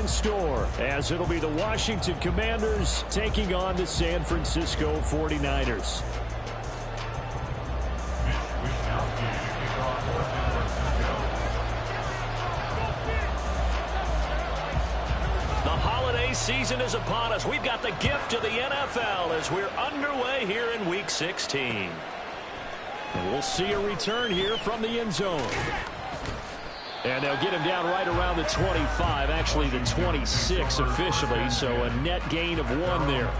in store, as it'll be the Washington Commanders taking on the San Francisco 49ers. The holiday season is upon us. We've got the gift of the NFL as we're underway here in Week 16. And we'll see a return here from the end zone. And they'll get him down right around the 25, actually the 26 officially, so a net gain of 1 there.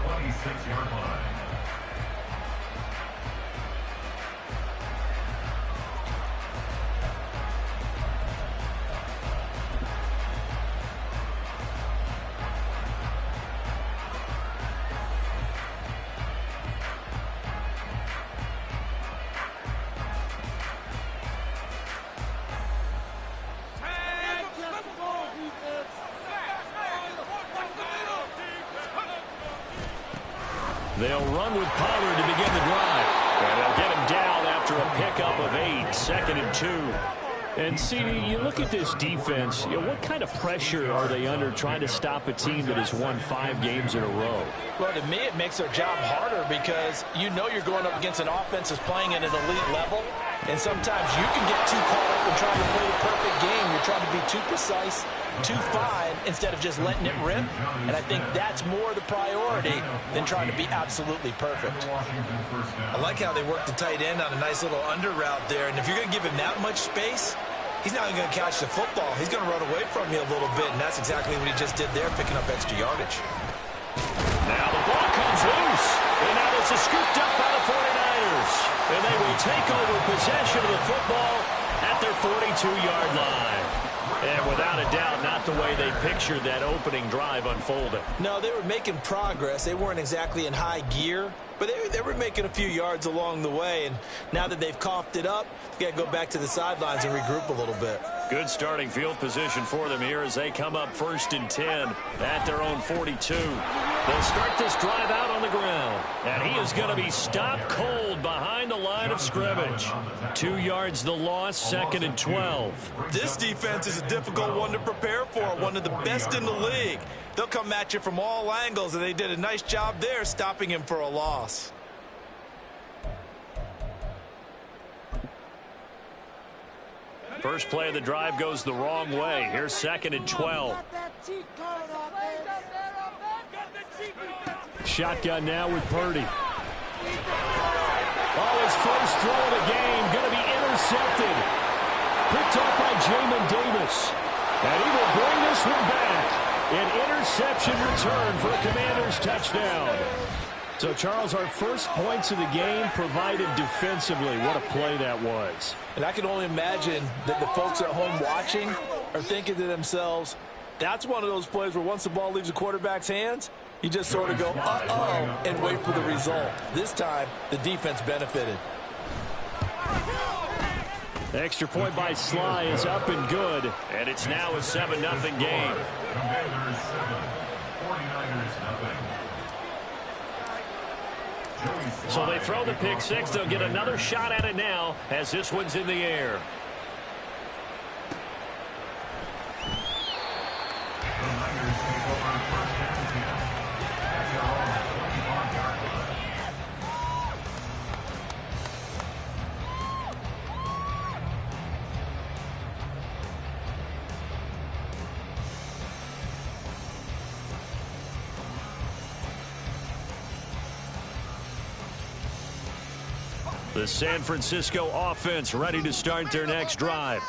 They'll run with Pollard to begin the drive. And they'll get him down after a pickup of 8, 2nd and 2. And, CD, you look at this defense, what kind of pressure are they under trying to stop a team that has won 5 games in a row? Well, to me, it makes their job harder because you know you're going up against an offense that's playing at an elite level. And sometimes you can get too caught up in trying to play the perfect game. You're trying to be too precise, too fine, instead of just letting it rip. And I think that's more the priority than trying to be absolutely perfect. I like how they work the tight end on a nice little under route there. And if you're going to give him that much space, he's not even going to catch the football. He's going to run away from you a little bit, and that's exactly what he just did there, picking up extra yardage. Now the ball comes loose, and now this is scooped up by the 49ers. And they will take over possession of the football at their 42-yard line. And without a doubt, not the way they pictured that opening drive unfolding. No, they were making progress. They weren't exactly in high gear, but they were making a few yards along the way. And now that they've coughed it up, they got to go back to the sidelines and regroup a little bit. Good starting field position for them here as they come up 1st and 10 at their own 42. They'll start this drive out on the ground. And he is going to be stopped cold behind the line of scrimmage. 2 yards the loss, 2nd and 12. This defense is a difficult one to prepare for, one of the best in the league. They'll come at you from all angles, and they did a nice job there stopping him for a loss. First play of the drive goes the wrong way. Here's 2nd and 12. Shotgun now with Purdy. Oh, his first throw of the game going to be intercepted. Picked up by Jamin Davis. And he will bring this one back. An interception return for a Commanders touchdown. So, Charles, our first points of the game provided defensively. What a play that was. And I can only imagine that the folks at home watching are thinking to themselves, that's one of those plays where once the ball leaves the quarterback's hands, you just sort of go, uh-oh, and wait for the result. This time, the defense benefited. The extra point by Sly is up and good, and it's now a 7-0 game. So they throw the pick six. They'll get another shot at it now as this one's in the air. The San Francisco offense ready to start their next drive.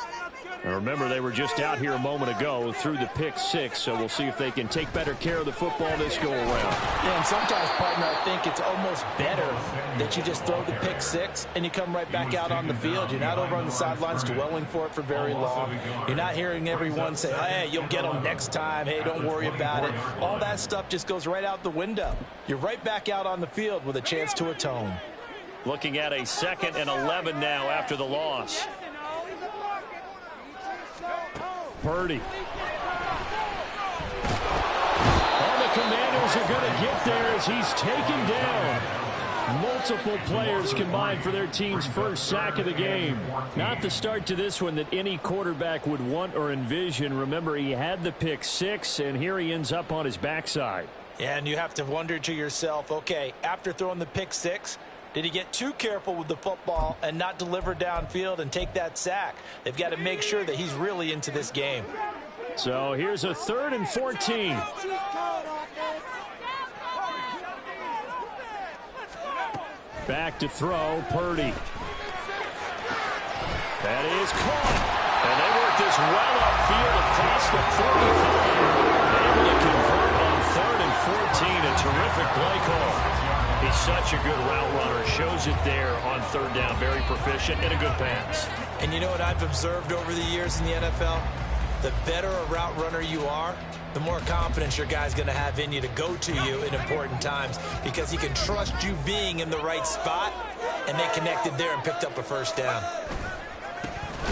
And remember, they were just out here a moment ago through the pick six, so we'll see if they can take better care of the football this go around. Yeah, and sometimes, partner, I think it's almost better that you just throw the pick six and you come right back out on the field. You're not over on the sidelines dwelling for it for very long. You're not hearing everyone say, hey, you'll get them next time. Hey, don't worry about it. All that stuff just goes right out the window. You're right back out on the field with a chance to atone. Looking at a 2nd and 11 now after the loss. Purdy. All the Commanders are going to get there as he's taken down. Multiple players combined for their team's first sack of the game. Not the start to this one that any quarterback would want or envision. Remember, he had the pick six, and here he ends up on his backside. Yeah, and you have to wonder to yourself, okay, after throwing the pick six, did he get too careful with the football and not deliver downfield and take that sack? They've got to make sure that he's really into this game. So here's a 3rd and 14. Back to throw, Purdy. That is caught. And they work this well upfield across the 45. Able to convert on 3rd and 14. A terrific play call. He's such a good route runner. Shows it there on 3rd down. Very proficient and a good pass. And you know what I've observed over the years in the NFL? The better a route runner you are, the more confidence your guy's going to have in you to go to you in important times because he can trust you being in the right spot, and they connected there and picked up a 1st down.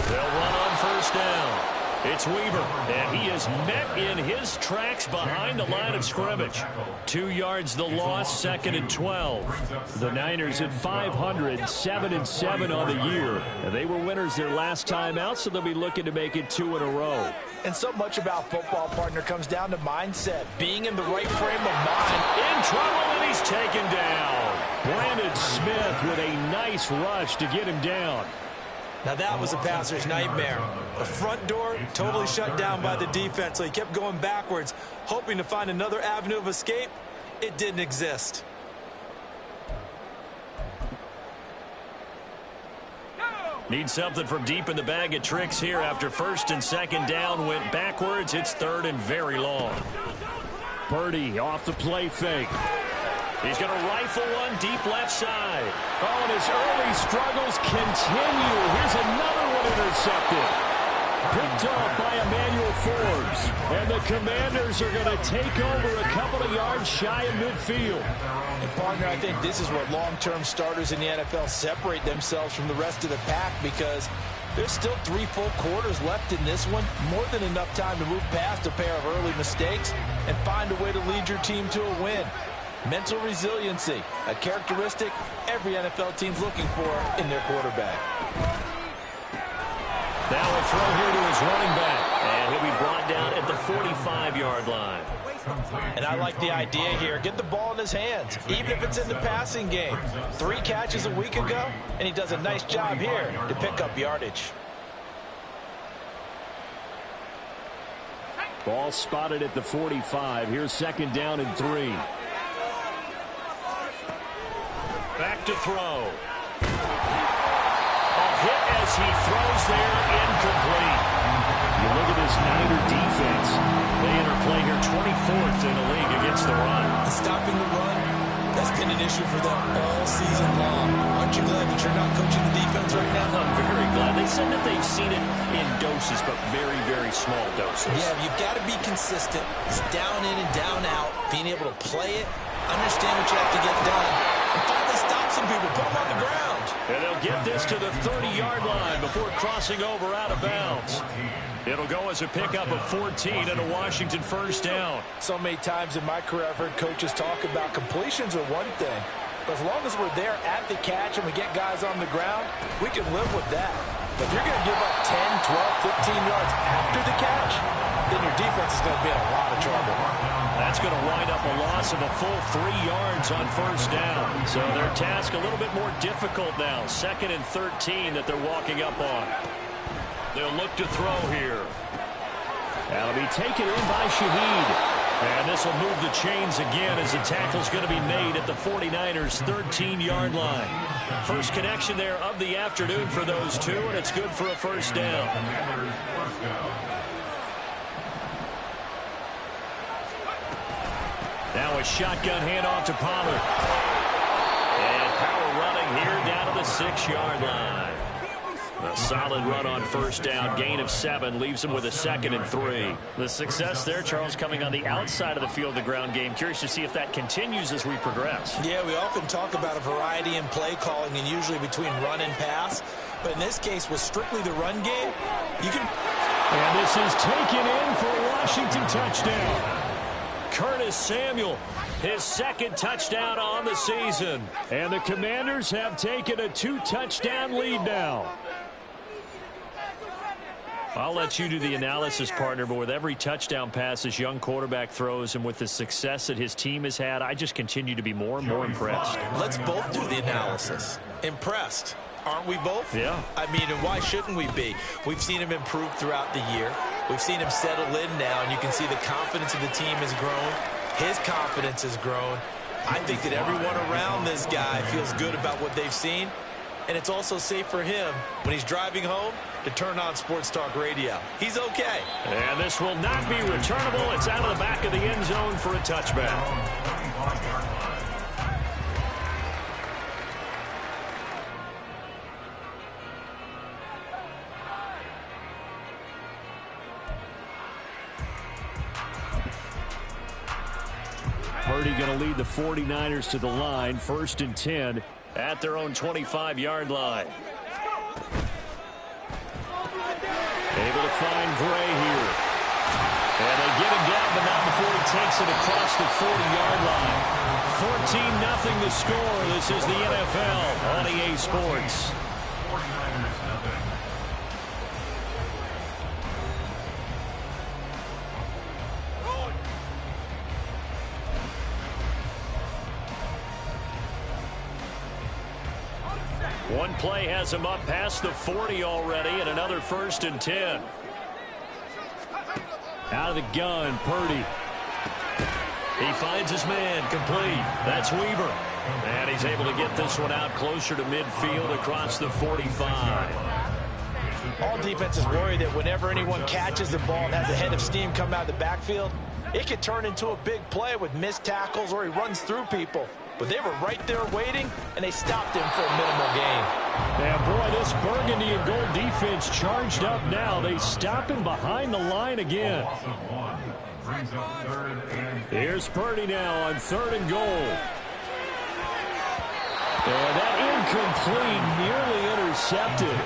They'll run on 1st down. It's Weaver, and he is met in his tracks behind the line of scrimmage. 2 yards the loss, 2nd and 12. The Niners at 500, 7-7 on the year. And they were winners their last time out, so they'll be looking to make it 2 in a row. And so much about football, partner, comes down to mindset, being in the right frame of mind. In trouble, and he's taken down. Brandon Smith with a nice rush to get him down. Now that was a passer's nightmare. The front door totally shut down by the defense, so he kept going backwards, hoping to find another avenue of escape. It didn't exist. Need something from deep in the bag of tricks here after 1st and 2nd down went backwards. It's 3rd and very long. Purdy off the play fake. He's going to rifle one deep left side. Oh, and his early struggles continue. Here's another one intercepted. Picked off by Emmanuel Forbes. And the Commanders are going to take over a couple of yards shy of midfield. And, partner, I think this is what long-term starters in the NFL separate themselves from the rest of the pack because there's still 3 full quarters left in this one. More than enough time to move past a pair of early mistakes and find a way to lead your team to a win. Mental resiliency, a characteristic every NFL team's looking for in their quarterback. Now a throw here to his running back, and he'll be brought down at the 45-yard line. And I like the idea here. Get the ball in his hands, even if it's in the passing game. 3 catches a week ago, and he does a nice job here to pick up yardage. Ball spotted at the 45. Here's 2nd down and 3. Back to throw. A hit as he throws there, incomplete. You look at this Niner defense. They interplay here 24th in the league against the run. Stopping the run, that's been an issue for them all season long. Aren't you glad that you're not coaching the defense right now? I'm very glad. They said that they've seen it in doses, but very, very small doses. Yeah, you've got to be consistent. It's down in and down out, being able to play it, understand what you have to get done, and finally stop some people, put them on the ground. And they'll get this to the 30-yard line before crossing over out of bounds. It'll go as a pickup of 14 and a Washington 1st down. So many times in my career I've heard coaches talk about completions are one thing. But as long as we're there at the catch and we get guys on the ground, we can live with that. But if you're going to give up 10, 12, 15 yards after the catch, then your defense is going to be in a lot of trouble. That's going to wind up a loss of a full 3 yards on 1st down. So their task a little bit more difficult now. 2nd and 13 that they're walking up on. They'll look to throw here. That'll be taken in by Shaheed. And this will move the chains again as the tackle's going to be made at the 49ers' 13-yard line. First connection there of the afternoon for those two, and it's good for a 1st down. Now a shotgun handoff to Pollard. And power running here down to the 6-yard line. A solid run on 1st down. Gain of 7 leaves him with a 2nd and 3. The success there, Charles, coming on the outside of the field, the ground game. Curious to see if that continues as we progress. Yeah, we often talk about a variety in play calling and usually between run and pass. But in this case, with strictly the run game, you can... And this is taken in for a Washington touchdown. Curtis Samuel, his second touchdown on the season. And the Commanders have taken a 2-touchdown lead now. I'll let you do the analysis, partner, but with every touchdown pass this young quarterback throws and with the success that his team has had, I just continue to be more and more impressed. Let's both do the analysis. Impressed. Aren't we both? Yeah. I mean, and why shouldn't we be? We've seen him improve throughout the year. We've seen him settle in now, and you can see the confidence of the team has grown. His confidence has grown. I think that everyone around this guy feels good about what they've seen, and it's also safe for him when he's driving home to turn on Sports Talk Radio. He's okay. And this will not be returnable. It's out of the back of the end zone for a touchback. Purdy going to lead the 49ers to the line. 1st and 10 at their own 25-yard line. Able to find Gray here. And they get him down, but not before he takes it across the 40-yard line. 14-0 the score. This is the NFL on EA Sports. One play has him up past the 40 already, and another 1st and 10. Out of the gun, Purdy. He finds his man, complete. That's Weaver. And he's able to get this one out closer to midfield across the 45. All defenses worry that whenever anyone catches the ball and has a head of steam come out of the backfield, it could turn into a big play with missed tackles or he runs through people. But they were right there waiting, and they stopped him for a minimal gain. And boy, this burgundy and gold defense charged up now. They stop him behind the line again. Here's Purdy now on 3rd and goal. And that incomplete, nearly intercepted.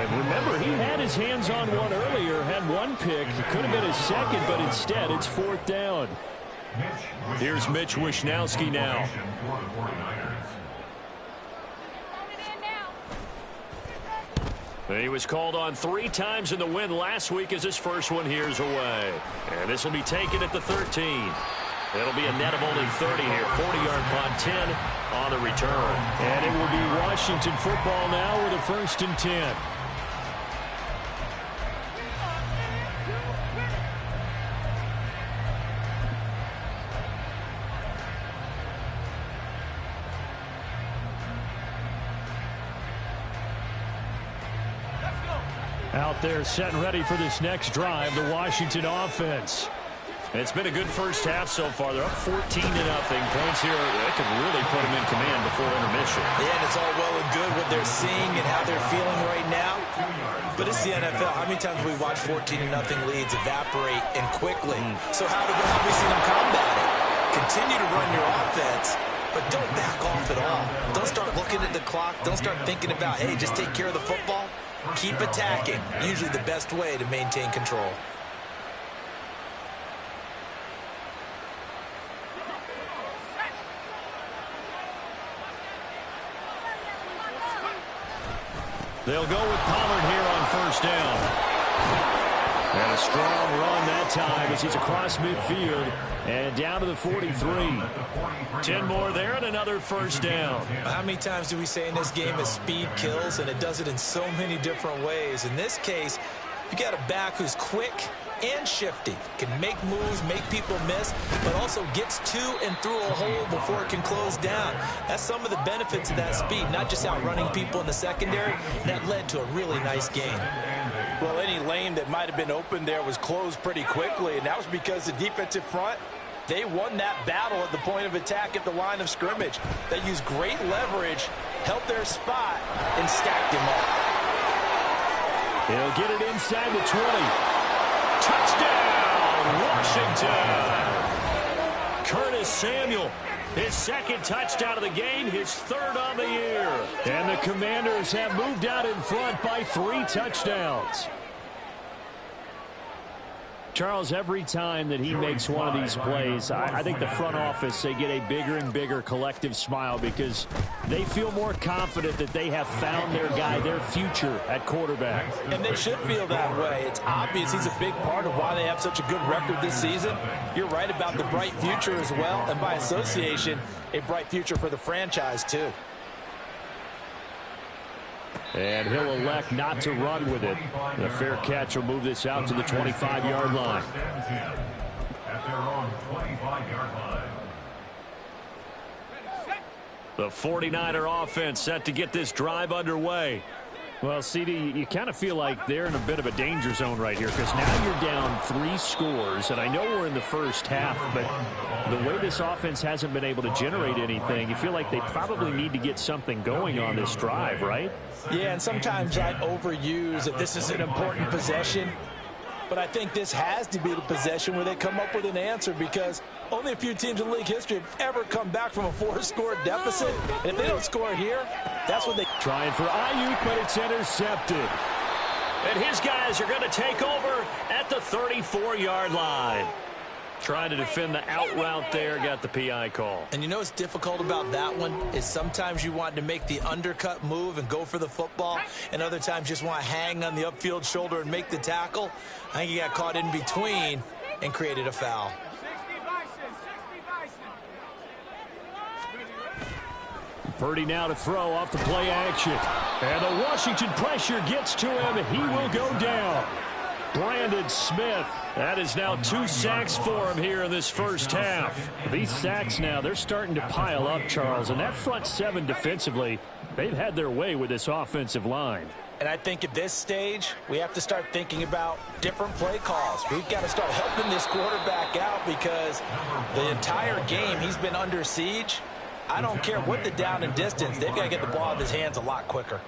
And remember, he had his hands on one earlier, had one pick. It could have been his second, but instead it's 4th down. Here's Mitch Wishnowsky now. He was called on 3 times in the win last week as his first one here's away. And this will be taken at the 13. It'll be a net of only 30 here. 40-yard punt, 10 on the return. And it will be Washington football now with a 1st and 10. Out there set and ready for this next drive, the Washington offense. It's been a good first half so far. They're up 14-0. Points here, they can really put them in command before intermission. Yeah, and it's all well and good what they're seeing and how they're feeling right now. But it's the NFL. How many times have we watched 14-0 leads evaporate and quickly? So how have we seen them combat it? Continue to run your offense, but don't back off at all. Don't start looking at the clock. Don't start thinking about, hey, just take care of the football. Keep attacking. Usually the best way to maintain control. They'll go with Pollard here on 1st down. And a strong run that time as he's across midfield and down to the 43. 10 more there and another 1st down. How many times do we say in this game that speed kills, and it does it in so many different ways? In this case, you got a back who's quick and shifty, can make moves, make people miss, but also gets to and through a hole before it can close down. That's some of the benefits of that speed, not just outrunning people in the secondary. That led to a really nice game. Well, any lane that might have been open there was closed pretty quickly, and that was because the defensive front, they won that battle at the point of attack at the line of scrimmage. They used great leverage, held their spot, and stacked him up. He'll get it inside the 20. Touchdown, Washington! Curtis Samuel, his 2nd touchdown of the game, his 3rd on the year. And the Commanders have moved out in front by 3 touchdowns. Charles, every time that he makes one of these plays, I think the front office, they get a bigger and bigger collective smile because they feel more confident that they have found their guy, their future at quarterback. And they should feel that way. It's obvious he's a big part of why they have such a good record this season. You're right about the bright future as well, and by association, a bright future for the franchise too. And he'll elect not to run with it. The fair catch will move this out to the 25-yard line. The 49er offense set to get this drive underway. Well, CD, you kind of feel like they're in a bit of a danger zone right here because now you're down 3 scores, and I know we're in the first half, but the way this offense hasn't been able to generate anything, you feel like they probably need to get something going on this drive, right? Yeah, and sometimes I overuse that this is an important possession, but I think this has to be the possession where they come up with an answer because only a few teams in league history have ever come back from a 4-score deficit. And if they don't score here, that's what they... Trying for Ayuk, but it's intercepted. And his guys are going to take over at the 34-yard line. Trying to defend the out route there, got the PI call. And you know what's difficult about that one is sometimes you want to make the undercut move and go for the football, and other times just want to hang on the upfield shoulder and make the tackle. I think he got caught in between and created a foul. Purdy now to throw off the play action. And the Washington pressure gets to him, and he will go down. Brandon Smith. That is now 2 sacks for him here in this first half. These sacks now, they're starting to pile up, Charles. And that front 7 defensively, they've had their way with this offensive line. And I think at this stage, we have to start thinking about different play calls. We've got to start helping this quarterback out because the entire game he's been under siege. I don't care what the down and distance. They've got to get the ball out of his hands a lot quicker.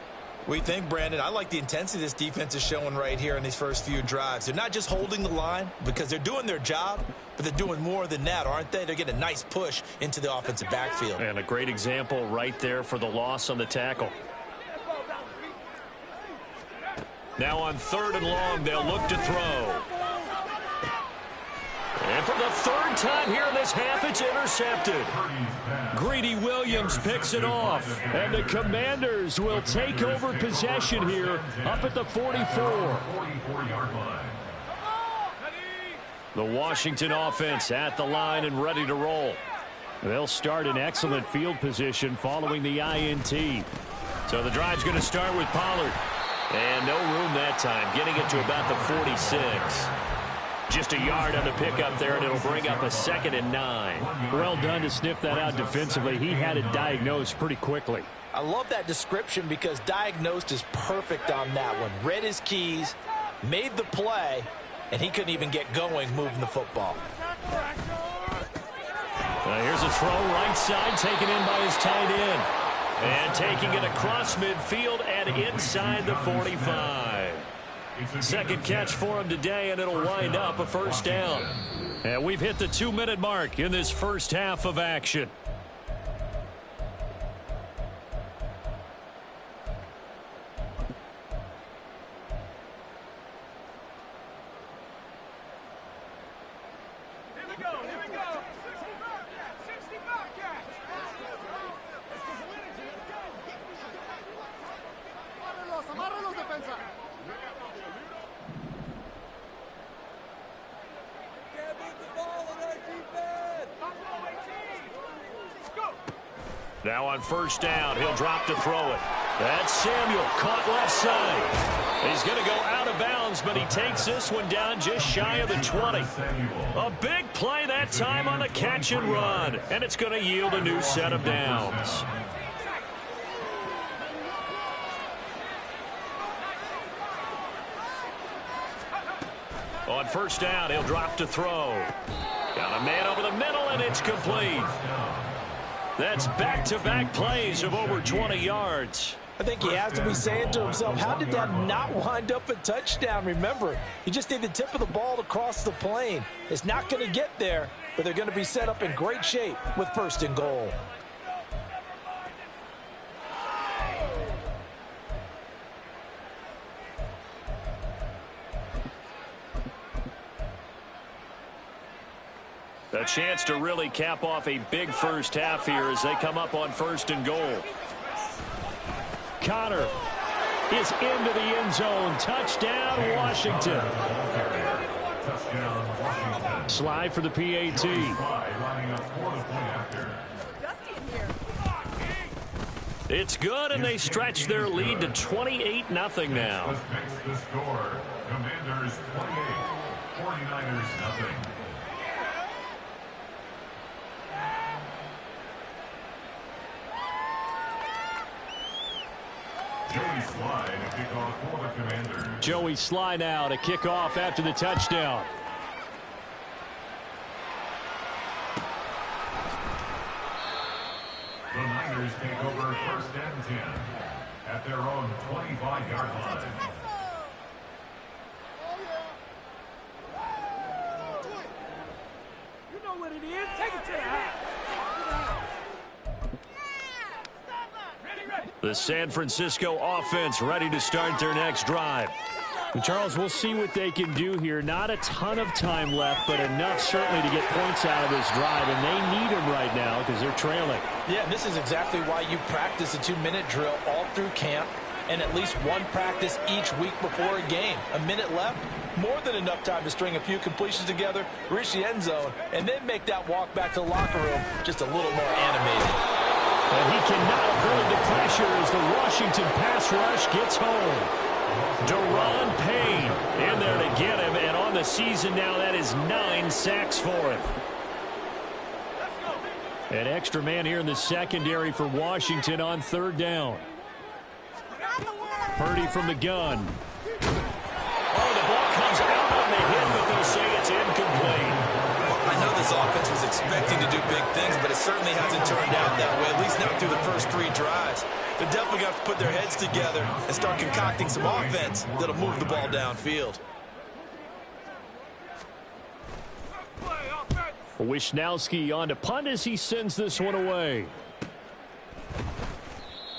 We think, Brandon, I like the intensity this defense is showing right here in these first few drives. They're not just holding the line because they're doing their job, but they're doing more than that, aren't they? They're getting a nice push into the offensive backfield. And a great example right there for the loss on the tackle. Now on 3rd and long, they'll look to throw. And for the 3rd time here in this half, it's intercepted. Greedy Williams picks it off. And the Commanders will take over possession here up at the 44. The Washington offense at the line and ready to roll. They'll start in excellent field position following the INT. So the drive's going to start with Pollard. And no room that time, getting it to about the 46. Just a yard on the pickup there, and it'll bring up a 2nd and 9. Well done to sniff that out defensively. He had it diagnosed pretty quickly. I love that description because diagnosed is perfect on that one. Read his keys, made the play, and he couldn't even get going moving the football. Here's a throw right side, taken in by his tight end. And taking it across midfield and inside the 45. 2nd catch for him today, and it'll wind up a 1st down. And we've hit the 2-minute mark in this first half of action. Now on 1st down, he'll drop to throw it. That's Samuel, caught left side. He's going to go out of bounds, but he takes this one down just shy of the 20. A big play that time on the catch and run, and it's going to yield a new set of downs. On 1st down, he'll drop to throw. Got a man over the middle, and it's complete. That's back-to-back plays of over 20 yards. I think he has to be saying to himself, how did that not wind up a touchdown? Remember, you just need the tip of the ball to cross the plane. It's not going to get there, but they're going to be set up in great shape with 1st and goal. A chance to really cap off a big first half here as they come up on 1st and goal. Connor is into the end zone. Touchdown, Washington. Slide for the PAT. It's good, and they stretch their lead to 28-0 now. The score, Commanders 28, 49ers nothing. Joey Slye to kick off for the Commanders. Joey Slye now to kick off after the touchdown. The Niners take over 1st and 10 at their own 25-yard line. You know what it is. Take it to the house. The San Francisco offense ready to start their next drive. And Charles, we'll see what they can do here. Not a ton of time left, but enough certainly to get points out of this drive, and they need them right now because they're trailing. Yeah, and this is exactly why you practice a 2-minute drill all through camp and at least one practice each week before a game. A minute left, more than enough time to string a few completions together, reach the end zone, and then make that walk back to the locker room just a little more animated. And he cannot avoid the pressure as the Washington pass rush gets home. Daron Payne in there to get him, and on the season now, that is 9 sacks for him. An extra man here in the secondary for Washington on 3rd down. Purdy from the gun. Oh, the ball comes out on the hit, but they'll say it's incomplete. I know this offense was expecting to do big things, but it certainly hasn't turned out that way, at least not through the first 3 drives. They're definitely going to have to put their heads together and start concocting some offense that'll move the ball downfield. Wishnowski on to punt as he sends this one away.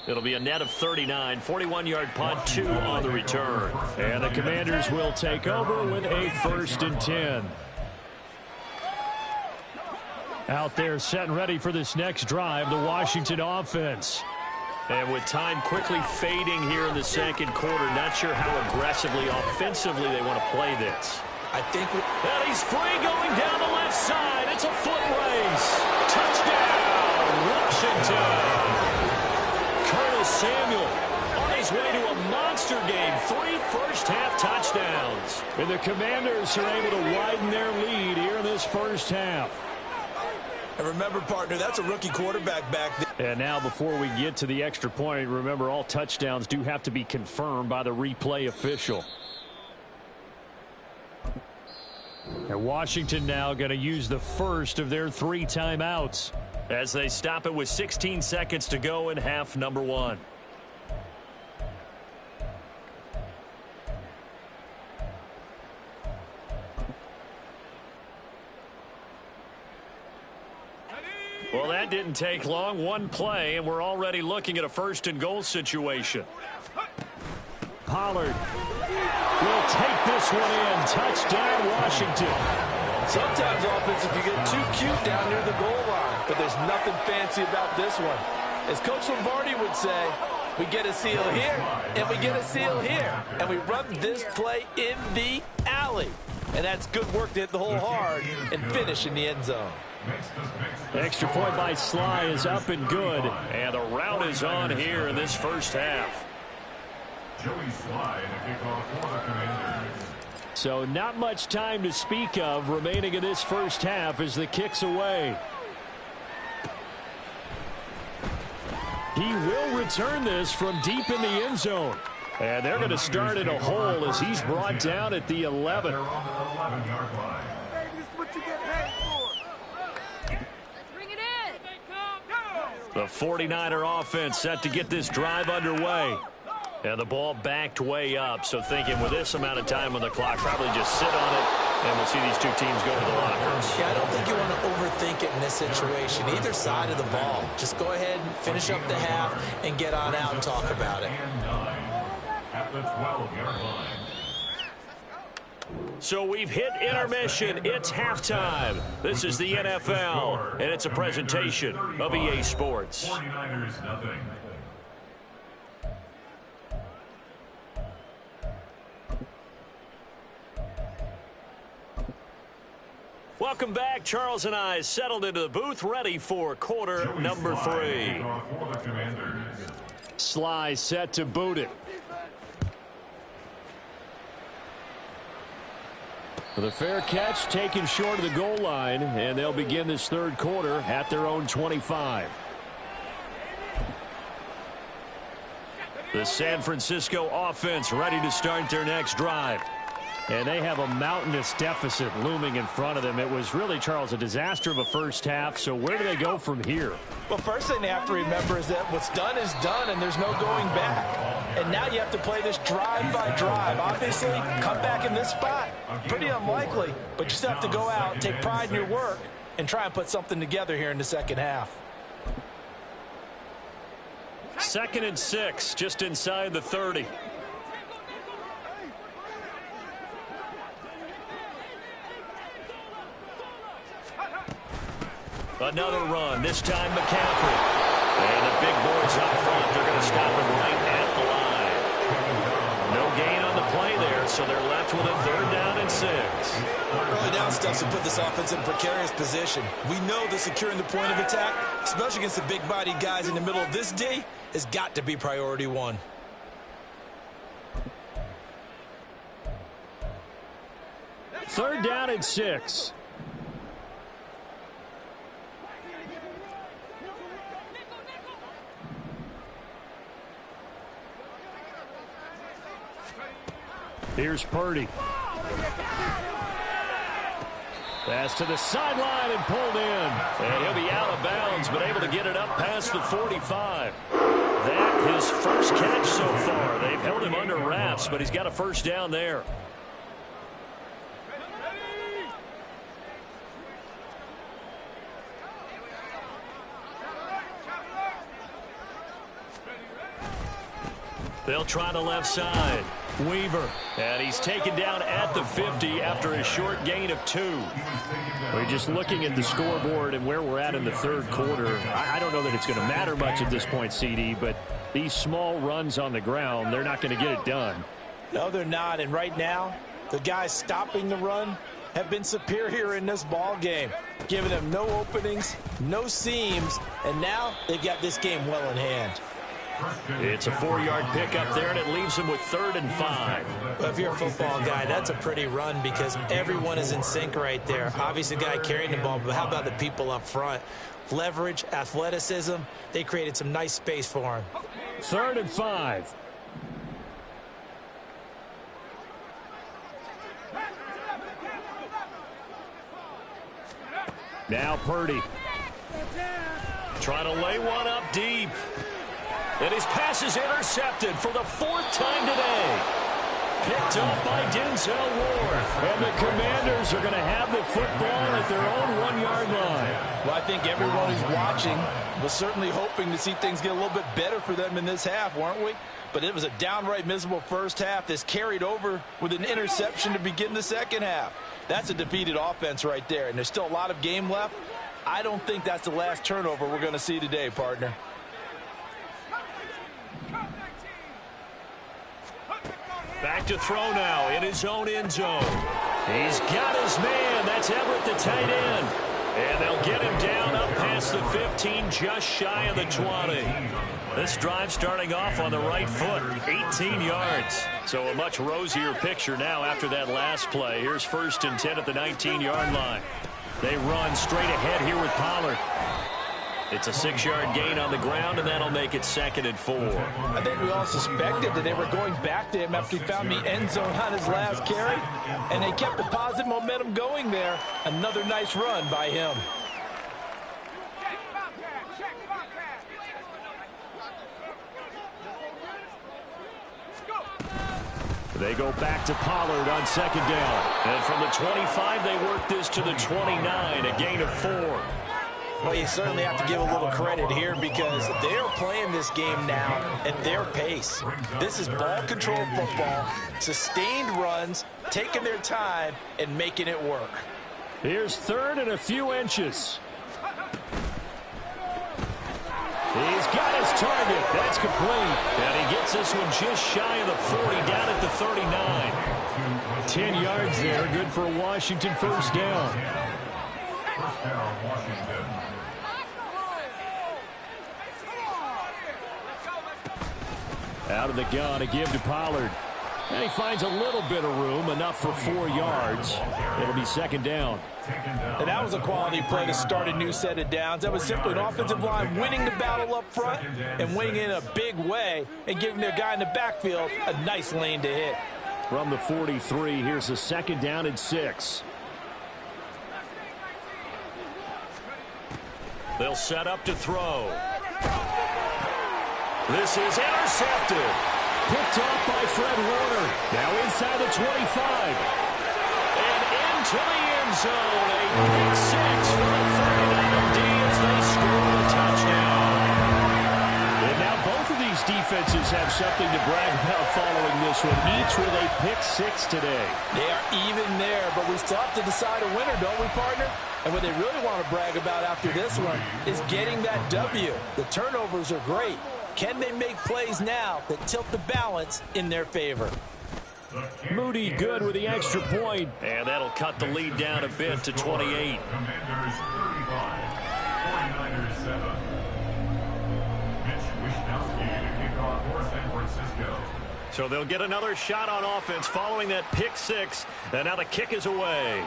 It'll be a net of 39, 41-yard punt, 2 on the return. And the Commanders will take over with a 1st and 10. Out there set and ready for this next drive, the Washington offense. And with time quickly fading here in the 2nd quarter, not sure how aggressively, offensively they want to play this. I think... And he's free going down the left side. It's a foot race. Touchdown, Washington. Curtis Samuel on his way to a monster game. 3 first-half touchdowns. And the Commanders are able to widen their lead here in this first half. And remember, partner, that's a rookie quarterback back there. And now before we get to the extra point, remember all touchdowns do have to be confirmed by the replay official. And Washington now going to use the first of their 3 timeouts as they stop it with 16 seconds to go in half number 1. Well, that didn't take long. 1 play, and we're already looking at a 1st and goal situation. Pollard will take this one in. Touchdown, Washington. Sometimes offense, if you get too cute down near the goal line, but there's nothing fancy about this one. As Coach Lombardi would say, we get a seal here, and we get a seal here, and we run this play in the alley. And that's good work to hit the hole hard and finish in the end zone. Extra point by Slye is up and good. And the route is on here in this first half. Joey Slye to kick off for the Commanders. So not much time to speak of remaining in this first half as the kick's away. He will return this from deep in the end zone. And they're going to start in a hole as he's brought down at the 11. They're on the 11-yard line. Hey, this is what you get paid for. Bring it in. The 49er offense set to get this drive underway. And the ball backed way up, so thinking with this amount of time on the clock, probably just sit on it, and we'll see these 2 teams go to the lockers. Yeah, I don't think you want to overthink it in this situation. Either side of the ball. Just go ahead and finish up the half and get on out and talk about it. And 9 at the 12-yard line. So we've hit intermission. It's halftime. This is the NFL, and it's a presentation of EA Sports. 49ers, nothing. Welcome back. Charles and I settled into the booth, ready for quarter number 3. Sly set to boot it. The fair catch taken short of the goal line, and they'll begin this third quarter at their own 25. The San Francisco offense ready to start their next drive. And they have a mountainous deficit looming in front of them. It was really, Charles, a disaster of a first half. So where do they go from here? Well, first thing they have to remember is that what's done is done, and there's no going back. And now you have to play this drive by drive. Obviously, come back in this spot, pretty unlikely. But you still have to go out, take pride in your work, and try and put something together here in the second half. 2nd and 6, just inside the 30. Another run, this time McCaffrey. And the big boys up front, they're going to stop him right at the line. No gain on the play there, so they're left with a 3rd down and 6. Early down stuff to put this offense in a precarious position. We know that securing the point of attack, especially against the big-bodied guys in the middle of this D, has got to be priority 1. Third down and 6. Here's Purdy. Pass to the sideline and pulled in. And he'll be out of bounds, but able to get it up past the 45. That his first catch so far. They've held him under wraps, but he's got a first down there. They'll try the left side. Weaver. And he's taken down at the 50 after a short gain of 2. We're just looking at the scoreboard and where we're at in the third quarter. I don't know that it's going to matter much at this point, CD, but these small runs on the ground, they're not going to get it done. No, they're not. And right now, the guys stopping the run have been superior in this ball game, giving them no openings, no seams, and now they've got this game well in hand. It's a 4-yard pickup there, and it leaves him with 3rd and 5. Well, if you're a football guy, that's a pretty run because everyone is in sync right there. Obviously, the guy carrying the ball, but how about the people up front? Leverage, athleticism, they created some nice space for him. 3rd and 5. Now Purdy. Trying to lay one up deep. And his pass is intercepted for the 4th time today. Picked up by Denzel Ward. And the Commanders are going to have the football at their own 1-yard line. Well, I think everyone who's watching was certainly hoping to see things get a little bit better for them in this half, weren't we? But it was a downright miserable first half. This carried over with an interception to begin the second half. That's a defeated offense right there, and there's still a lot of game left. I don't think that's the last turnover we're going to see today, partner. Back to throw now in his own end zone. He's got his man. That's Everett, the tight end. And they'll get him down up past the 15, just shy of the 20. This drive starting off on the right foot, 18 yards. So a much rosier picture now after that last play. Here's 1st and 10 at the 19-yard line. They run straight ahead here with Pollard. It's a 6-yard gain on the ground, and that'll make it 2nd and 4. I think we all suspected that they were going back to him after he found the end zone on his last carry, and they kept the positive momentum going there. Another nice run by him. They go back to Pollard on 2nd down. And from the 25, they work this to the 29, a gain of 4. Well, you certainly have to give a little credit here because they're playing this game now at their pace. This is ball control football, sustained runs, taking their time, and making it work. Here's third and a few inches. He's got his target. That's complete. And he gets this one just shy of the 40, down at the 39. 10 yards there, good for a Washington first down. First down, Washington. Out of the gun, a give to Pollard. And he finds a little bit of room, enough for 4 yards. It'll be second down. And that was a quality play to start a new set of downs. That was simply an offensive line winning the battle up front and winning in a big way and giving their guy in the backfield a nice lane to hit. From the 43, here's a second down and 6. They'll set up to throw. This is intercepted. Picked off by Fred Warner. Now inside the 25. And into the end zone. A pick six for a 39-D as they score a touchdown. And now both of these defenses have something to brag about following this one. Each with a pick six today. They are even there, but we still have to decide a winner, don't we, partner? And what they really want to brag about after this one is getting that W. The turnovers are great. Can they make plays now that tilt the balance in their favor? Moody good with the extra point. And that'll cut the lead down a bit to 28. Commanders 35, 49ers 7. Mitch Wishnowsky to kick off for San Francisco. So they'll get another shot on offense following that pick six. And now the kick is away.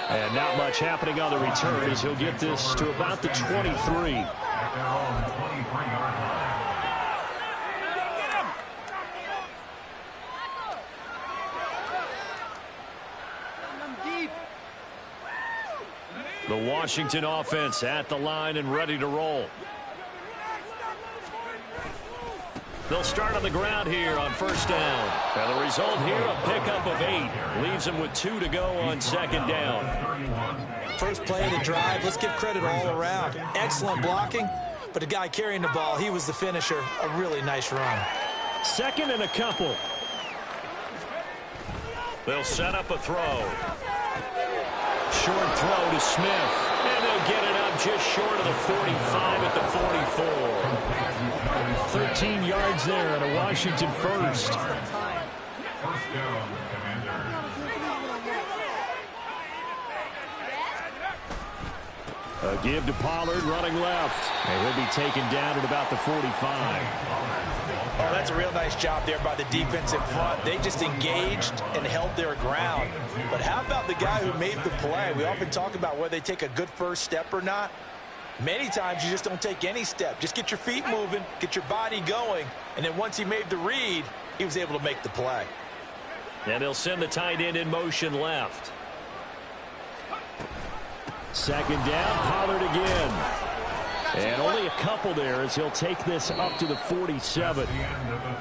And not much happening on the return as he'll get this to about the 23. At their own 23-yard line. The Washington offense at the line and ready to roll. They'll start on the ground here on first down. And the result here, a pickup of 8. Leaves them with 2 to go on second down. First play of the drive, let's give credit all around. Excellent blocking, but the guy carrying the ball, he was the finisher. A really nice run. Second and a couple. They'll set up a throw. Short throw to Smith. And they'll get it up just short of the 45 at the 44. 13 yards there and a Washington first. First down, Commanders. A give to Pollard running left. And he'll be taken down at about the 45. Oh, that's a real nice job there by the defensive front. They just engaged and held their ground. But how about the guy who made the play? We often talk about whether they take a good first step or not. Many times you just don't take any step. Just get your feet moving, get your body going, and then once he made the read, he was able to make the play. And they'll send the tight end in motion left. Second down, Pollard again. And only a couple there as he'll take this up to the 47.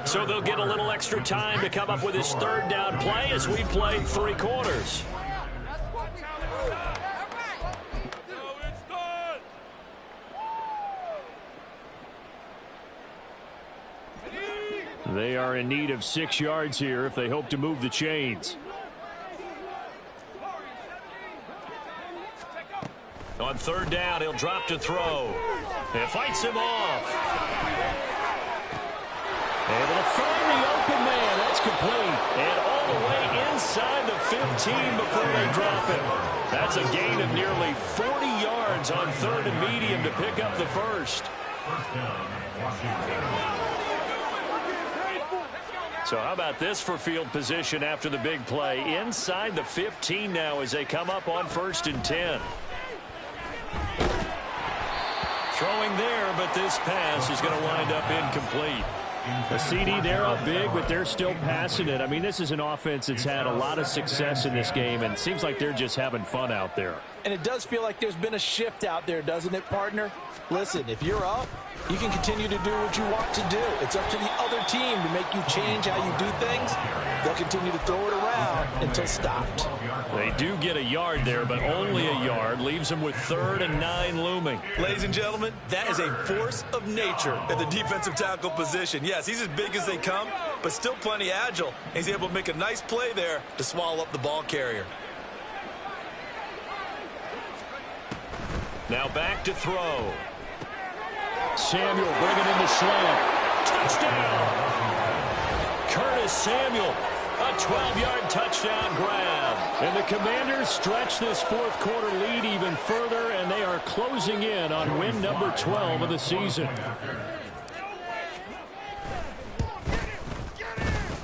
So they'll get a little extra time to come up with his third down play as we played 3 quarters. They are in need of 6 yards here if they hope to move the chains. On third down, he'll drop to throw. And fights him off. Able to find the open man. That's complete. And all the way inside the 15 before they drop him. That's a gain of nearly 40 yards on third and medium to pick up the first. First down, Washington. So how about this for field position after the big play? Inside the 15 now as they come up on 1st and 10. Throwing there, but this pass is going to wind up incomplete. A CD, they're up big, but they're still passing it. I mean, this is an offense that's had a lot of success in this game, and it seems like they're just having fun out there. And it does feel like there's been a shift out there, doesn't it, partner? Listen, if you're up, you can continue to do what you want to do. It's up to the other team to make you change how you do things. They'll continue to throw it around until stopped. They do get a yard there, but only a yard. Leaves them with 3rd and 9 looming. Ladies and gentlemen, that is a force of nature at the defensive tackle position. Yes, he's as big as they come, but still plenty agile. He's able to make a nice play there to swallow up the ball carrier. Now back to throw. Samuel bringing in the slant. Touchdown! Curtis Samuel, a 12-yard touchdown grab. And the Commanders stretch this fourth quarter lead even further, and they are closing in on win number 12 of the season.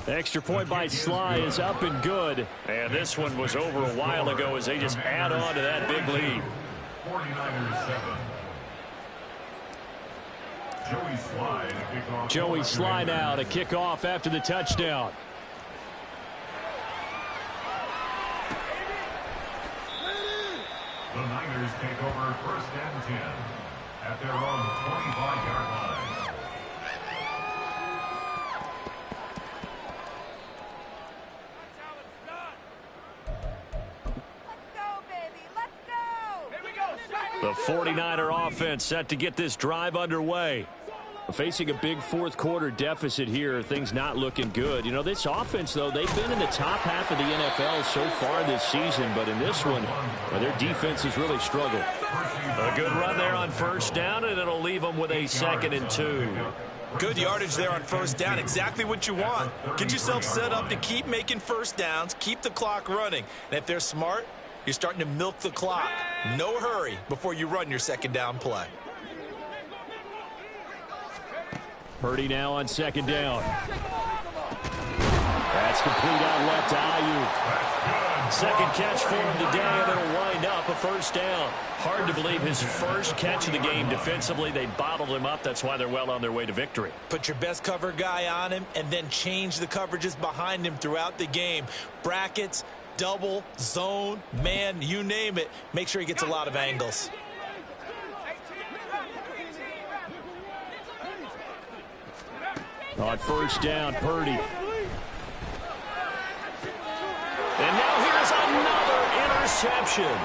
Extra point by Sly is up and good. And this one was over a while ago as they just add on to that big lead. 49ers 7. Joey Sly now to kick off after the touchdown. The Niners take over 1st and 10 at their own 25-yard line. The 49er offense set to get this drive underway. Facing a big fourth quarter deficit here, things not looking good. You know, this offense, though, they've been in the top half of the NFL so far this season, but in this one, their defense has really struggled. A good run there on 1st down, and it'll leave them with a 2nd and 2. Good yardage there on 1st down. Exactly what you want. Get yourself set up to keep making 1st downs, keep the clock running. And if they're smart, you're starting to milk the clock. No hurry before you run your 2nd down play. Purdy now on 2nd down. That's complete out left to Ayuk. Second catch for him today, and it'll wind up a 1st down. Hard to believe his first catch of the game defensively. They bottled him up. That's why they're well on their way to victory. Put your best cover guy on him and then change the coverages behind him throughout the game. Brackets, double, zone, man, you name it. Make sure he gets a lot of angles. On 1st down, Purdy. And now here's another interception.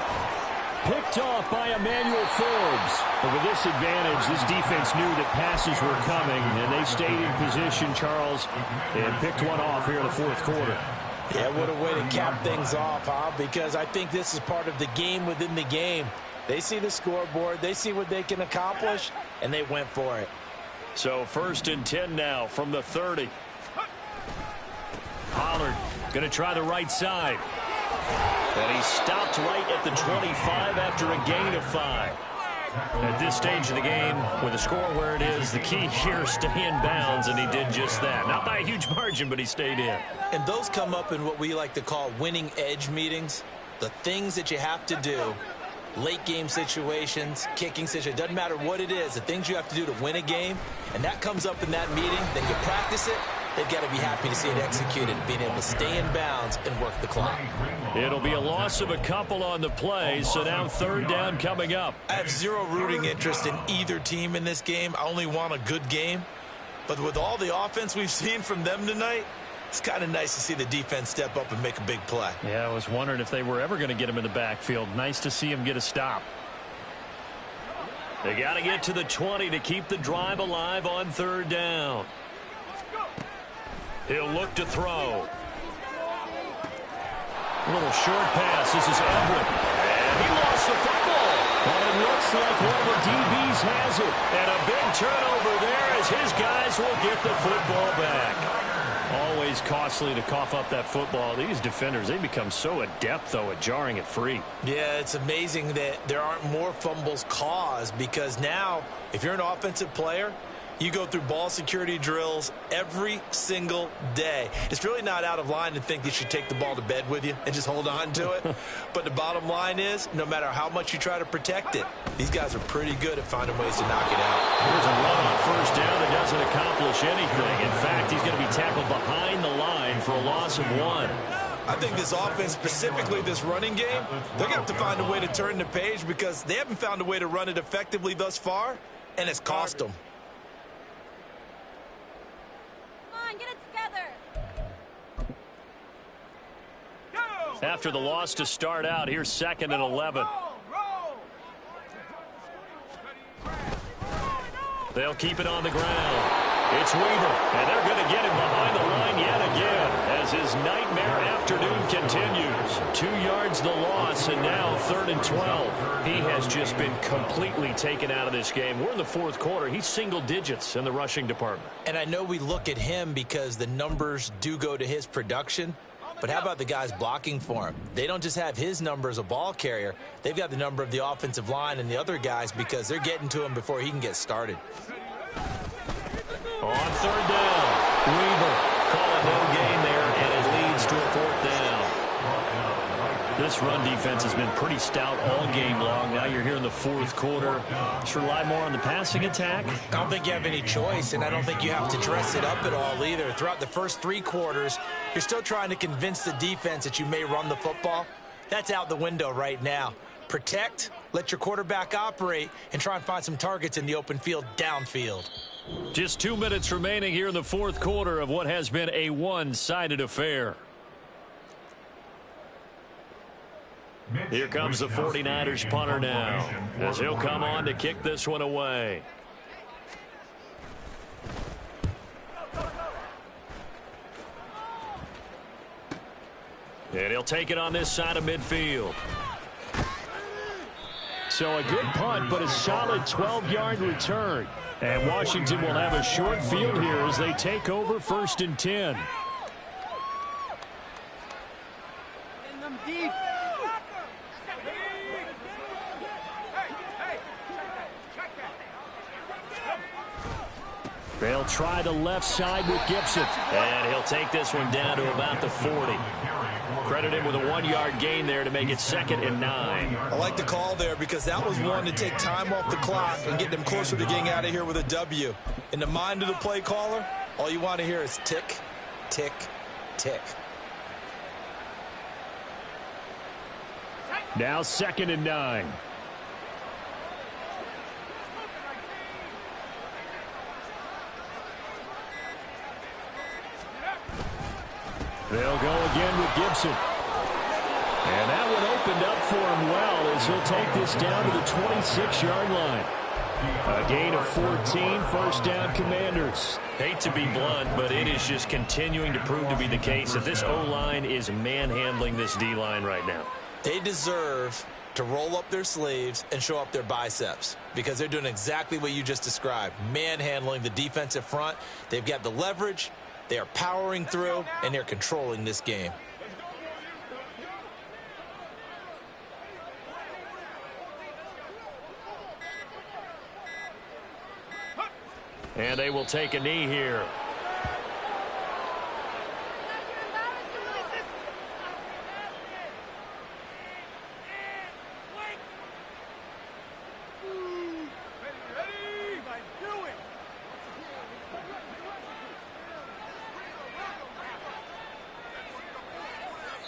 Picked off by Emmanuel Forbes. But with this advantage, this defense knew that passes were coming, and they stayed in position, Charles, and picked one off here in the fourth quarter. Yeah, what a way to cap things off, huh? Because I think this is part of the game within the game. They see the scoreboard, they see what they can accomplish, and they went for it. So 1st and 10 now from the 30. Pollard going to try the right side. And he stopped right at the 25 after a gain of 5. At this stage of the game, with the score where it is, the key here, stay in bounds, and he did just that. Not by a huge margin, but he stayed in. And those come up in what we like to call winning edge meetings. The things that you have to do. Late game situations, kicking situations, doesn't matter what it is, the things you have to do to win a game, and that comes up in that meeting, then you practice it, they've got to be happy to see it executed, being able to stay in bounds and work the clock. It'll be a loss of a couple on the play, so now 3rd down coming up. I have zero rooting interest in either team in this game. I only want a good game. But with all the offense we've seen from them tonight, it's kind of nice to see the defense step up and make a big play. Yeah, I was wondering if they were ever going to get him in the backfield. Nice to see him get a stop. They got to get to the 20 to keep the drive alive on 3rd down. He'll look to throw. A little short pass. This is Everett. And he lost the football. But it looks like one of the DBs has it. And a big turnover there as his guys will get the football back. Always costly to cough up that football. These defenders, they become so adept, though, at jarring it free. Yeah, it's amazing that there aren't more fumbles caused, because now, if you're an offensive player, you go through ball security drills every single day. It's really not out of line to think that you should take the ball to bed with you and just hold on to it. But the bottom line is, no matter how much you try to protect it, these guys are pretty good at finding ways to knock it out. Here's a run on 1st down that doesn't accomplish anything. In fact, he's going to be tackled behind the line for a loss of 1. I think this offense, specifically this running game, they're going to have to find a way to turn the page because they haven't found a way to run it effectively thus far, and it's cost them. Come on, get it together. After the loss to start out, here's 2nd and 11. They'll keep it on the ground. It's Weaver, and they're going to get him behind the line yet again as his nightmare afternoon continues. 2 yards the loss, and now 3rd and 12. He has just been completely taken out of this game. We're in the 4th quarter. He's single digits in the rushing department. And I know we look at him because the numbers do go to his production, but how about the guys blocking for him? They don't just have his number as a ball carrier. They've got the number of the offensive line and the other guys because they're getting to him before he can get started. On 3rd down, Weaver calling no gain there, and it leads to a 4th down. This run defense has been pretty stout all game long. Now you're here in the 4th quarter. Just rely more on the passing attack. I don't think you have any choice, and I don't think you have to dress it up at all either. Throughout the first 3 quarters, you're still trying to convince the defense that you may run the football. That's out the window right now. Protect, let your quarterback operate, and try and find some targets in the open field downfield. Just 2 minutes remaining here in the 4th quarter of what has been a one-sided affair. Here comes the 49ers punter now, as he'll come on to kick this one away. And he'll take it on this side of midfield. So a good punt, but a solid 12-yard return. And Washington will have a short field here as they take over 1st and 10. In them deep. They'll try the left side with Gibson. And he'll take this one down to about the 40. Credit him with a 1-yard gain there to make it 2nd and 9. I like the call there because that was one to take time off the clock and get them closer to getting out of here with a W. In the mind of the play caller, all you want to hear is tick, tick, tick. Now 2nd and 9. They'll go again with Gibson. And that one opened up for him well as he'll take this down to the 26-yard line. A gain of 14, 1st down Commanders. Hate to be blunt, but it is just continuing to prove to be the case that this O-line is manhandling this D-line right now. They deserve to roll up their sleeves and show up their biceps because they're doing exactly what you just described, manhandling the defensive front. They've got the leverage. They are powering through, and they're controlling this game. And they will take a knee here.